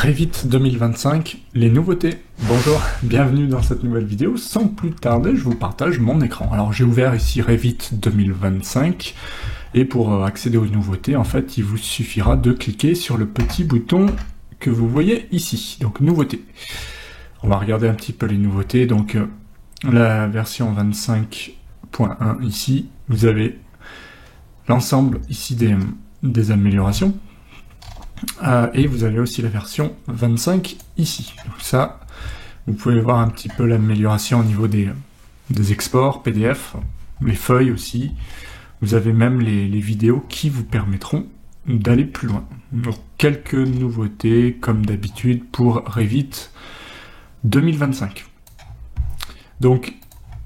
Revit 2025, les nouveautés. Bonjour, bienvenue dans cette nouvelle vidéo. Sans plus tarder, je vous partage mon écran. Alors j'ai ouvert ici Revit 2025 et pour accéder aux nouveautés, en fait, il vous suffira de cliquer sur le petit bouton que vous voyez ici. Donc nouveautés. On va regarder un petit peu les nouveautés. Donc la version 25.1 ici, vous avez l'ensemble ici des améliorations. Et vous avez aussi la version 25 ici. Donc ça, vous pouvez voir un petit peu l'amélioration au niveau des exports PDF, les feuilles aussi. Vous avez même les vidéos qui vous permettront d'aller plus loin. Donc quelques nouveautés comme d'habitude pour Revit 2025. Donc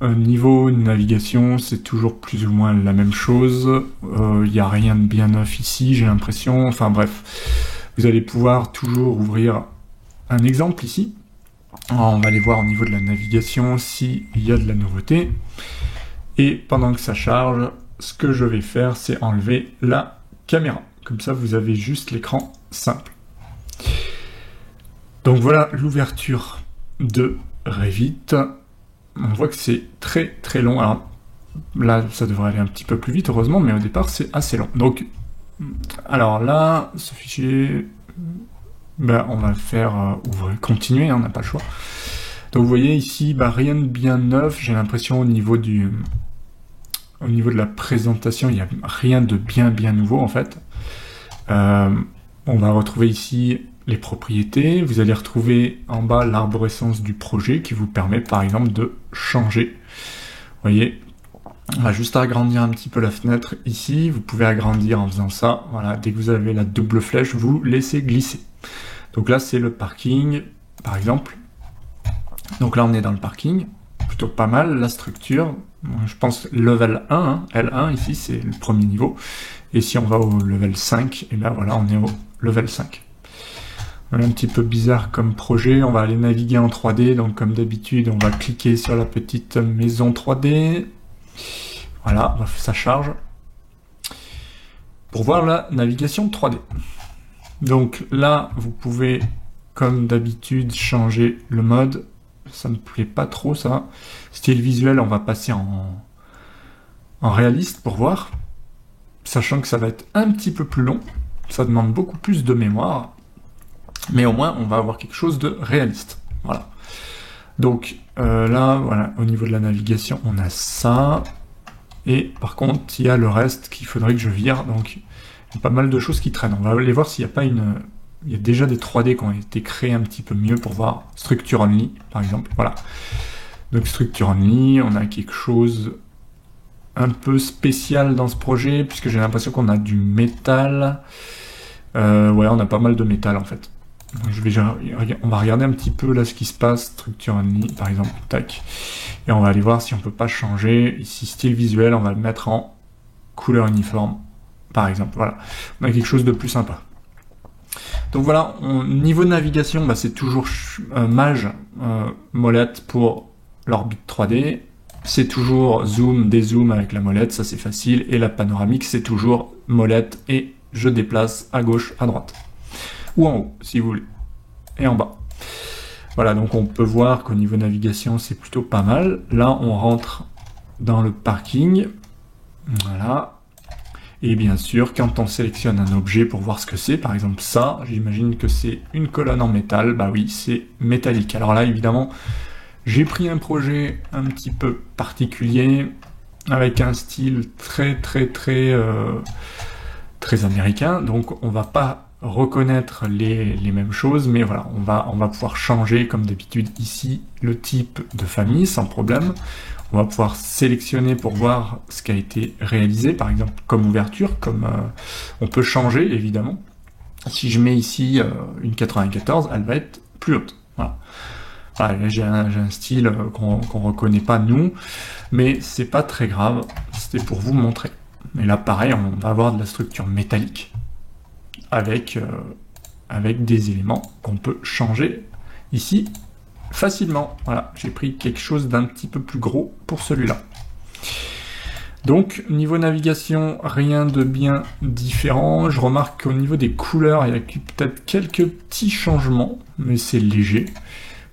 niveau navigation, c'est toujours plus ou moins la même chose. Il n'y a rien de bien neuf ici, j'ai l'impression. Enfin bref, vous allez pouvoir toujours ouvrir un exemple ici. Alors, on va aller voir au niveau de la navigation s'il y a de la nouveauté. Et pendant que ça charge, ce que je vais faire, c'est enlever la caméra. Comme ça, vous avez juste l'écran simple. Donc voilà l'ouverture de Revit. On voit que c'est très très long. Alors là, ça devrait aller un petit peu plus vite, heureusement, mais au départ, c'est assez long. Donc, alors là, ce fichier, ben, on va le faire ouvrir, continuer, hein, on n'a pas le choix. Donc vous voyez ici, ben, rien de bien neuf. J'ai l'impression au niveau de la présentation, il n'y a rien de bien nouveau en fait. On va retrouver ici les propriétés, vous allez retrouver en bas l'arborescence du projet qui vous permet par exemple de changer. Vous voyez, on va juste agrandir un petit peu la fenêtre ici, vous pouvez agrandir en faisant ça, voilà, dès que vous avez la double flèche, vous laissez glisser. Donc là c'est le parking par exemple, donc là on est dans le parking, plutôt pas mal, la structure, je pense level 1, hein, L1 ici c'est le premier niveau, et si on va au level 5, et là voilà on est au level 5. Un petit peu bizarre comme projet, on va aller naviguer en 3D, donc comme d'habitude, on va cliquer sur la petite maison 3D, voilà, ça charge, pour voir la navigation 3D. Donc là, vous pouvez, comme d'habitude, changer le mode, ça me plaît pas trop ça, style visuel, on va passer en réaliste pour voir, sachant que ça va être un petit peu plus long, ça demande beaucoup plus de mémoire, mais au moins on va avoir quelque chose de réaliste. Voilà. Donc là, voilà, au niveau de la navigation, on a ça. Et par contre, il y a le reste qu'il faudrait que je vire. Donc il y a pas mal de choses qui traînent. On va aller voir s'il n'y a pas une. Il y a déjà des 3D qui ont été créés un petit peu mieux pour voir Structure Only, par exemple. Voilà. Donc Structure Only, on a quelque chose un peu spécial dans ce projet, puisque j'ai l'impression qu'on a du métal. Ouais, on a pas mal de métal en fait. On va regarder un petit peu là ce qui se passe, Structure Only par exemple, tac, et on va aller voir si on peut pas changer, ici style visuel, on va le mettre en couleur uniforme, par exemple, voilà, on a quelque chose de plus sympa. Donc voilà, niveau navigation, bah, c'est toujours Mage, molette pour l'orbite 3D, c'est toujours zoom, dézoom avec la molette, ça c'est facile, et la panoramique c'est toujours molette et je déplace à gauche, à droite. Ou en haut, si vous voulez, et en bas. Voilà, donc on peut voir qu'au niveau navigation, c'est plutôt pas mal. Là, on rentre dans le parking, voilà. Et bien sûr, quand on sélectionne un objet pour voir ce que c'est, par exemple ça, j'imagine que c'est une colonne en métal, bah oui, c'est métallique. Alors là, évidemment, j'ai pris un projet un petit peu particulier, avec un style très américain, donc on va pas reconnaître les mêmes choses, mais voilà, on va pouvoir changer comme d'habitude ici le type de famille sans problème. On va pouvoir sélectionner pour voir ce qui a été réalisé, par exemple comme ouverture, comme on peut changer évidemment. Si je mets ici une 94, elle va être plus haute. Voilà. Voilà, j'ai un style qu'on reconnaît pas nous, mais c'est pas très grave, c'était pour vous montrer. Mais là pareil, on va avoir de la structure métallique avec des éléments qu'on peut changer ici facilement. Voilà, j'ai pris quelque chose d'un petit peu plus gros pour celui-là. Donc, niveau navigation, rien de bien différent. Je remarque qu'au niveau des couleurs, il y a peut-être quelques petits changements, mais c'est léger.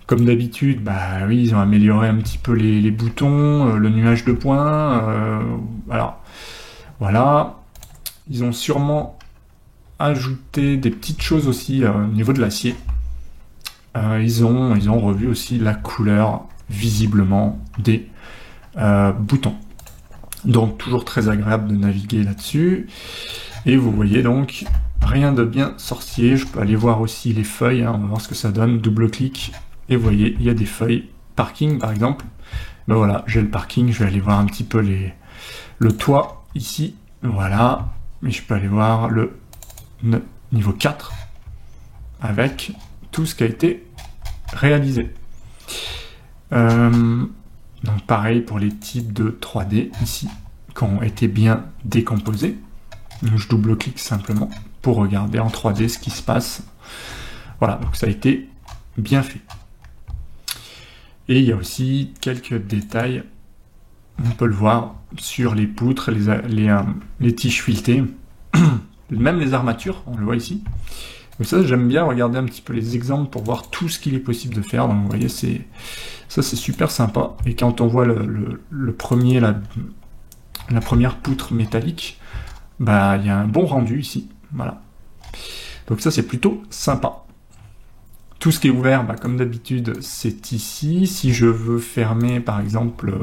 Comme d'habitude, bah oui, ils ont amélioré un petit peu les boutons, le nuage de points. Alors, voilà. Ils ont sûrement ajouté des petites choses aussi au niveau de l'acier. Ils ont revu aussi la couleur, visiblement, des boutons. Donc toujours très agréable de naviguer là-dessus. Et vous voyez donc, rien de bien sorcier. Je peux aller voir aussi les feuilles, hein, on va voir ce que ça donne. Double-clic, et vous voyez, il y a des feuilles. Parking par exemple. Ben voilà, j'ai le parking, je vais aller voir un petit peu le toit ici. Voilà, mais je peux aller voir le niveau 4 avec tout ce qui a été réalisé. Donc pareil pour les types de 3D ici, qui ont été bien décomposés. Donc je double-clique simplement pour regarder en 3D ce qui se passe. Voilà, donc ça a été bien fait. Et il y a aussi quelques détails, on peut le voir, sur les poutres, les tiges filetées, même les armatures, on le voit ici. Donc ça, j'aime bien regarder un petit peu les exemples pour voir tout ce qu'il est possible de faire. Donc vous voyez, ça c'est super sympa. Et quand on voit la première poutre métallique, bah il y a un bon rendu ici. Voilà. Donc ça c'est plutôt sympa. Tout ce qui est ouvert, bah, comme d'habitude, c'est ici. Si je veux fermer, par exemple,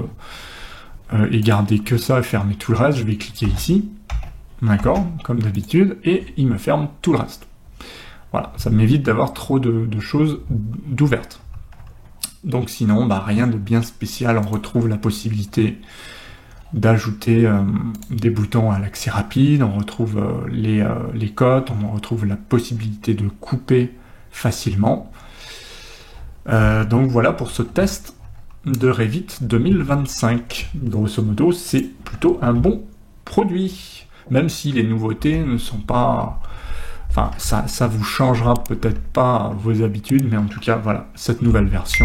et garder que ça, et fermer tout le reste, je vais cliquer ici. D'accord, comme d'habitude, et il me ferme tout le reste. Voilà, ça m'évite d'avoir trop de choses d'ouvertes. Donc sinon, bah, rien de bien spécial. On retrouve la possibilité d'ajouter des boutons à l'accès rapide, on retrouve les cotes, on retrouve la possibilité de couper facilement. Donc voilà pour ce test de Revit 2025. Grosso modo, c'est plutôt un bon produit, même si les nouveautés ne sont pas... Enfin, ça vous changera peut-être pas vos habitudes, mais en tout cas, voilà, cette nouvelle version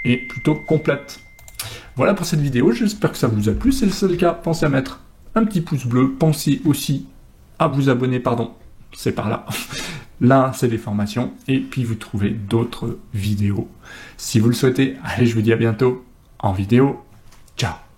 est plutôt complète. Voilà pour cette vidéo, j'espère que ça vous a plu. Si c'est le cas, pensez à mettre un petit pouce bleu. Pensez aussi à vous abonner, pardon, c'est par là. Là, c'est des formations. Et puis, vous trouvez d'autres vidéos. Si vous le souhaitez, allez, je vous dis à bientôt en vidéo. Ciao!